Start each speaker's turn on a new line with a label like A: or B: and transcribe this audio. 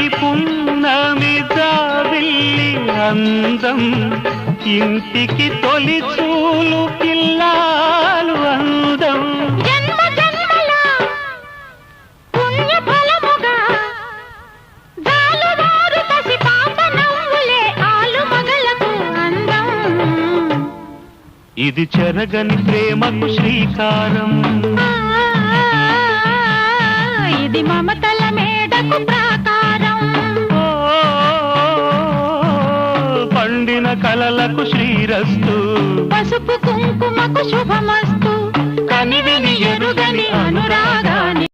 A: ఇంటికి పున్నమి జాబిల్లి అందం, ఇంటికి తొలి చూలు పిల్లాలు అందం.
B: జన్మ జన్మల పుణ్య ఫలముగా గాలువారు పసి పాప నవ్వులే ఆలు మగలకు అందం.
A: ఇది చెరగని ప్రేమకు శ్రీకారం,
B: ఇది మమతల మేడకు ప్రాకారం.
A: పండిన కలలకు శ్రీరస్తు,
B: పసుపు కుంకుమకు శుభమస్తు. కనివిని ఎరుగని అనురాగాని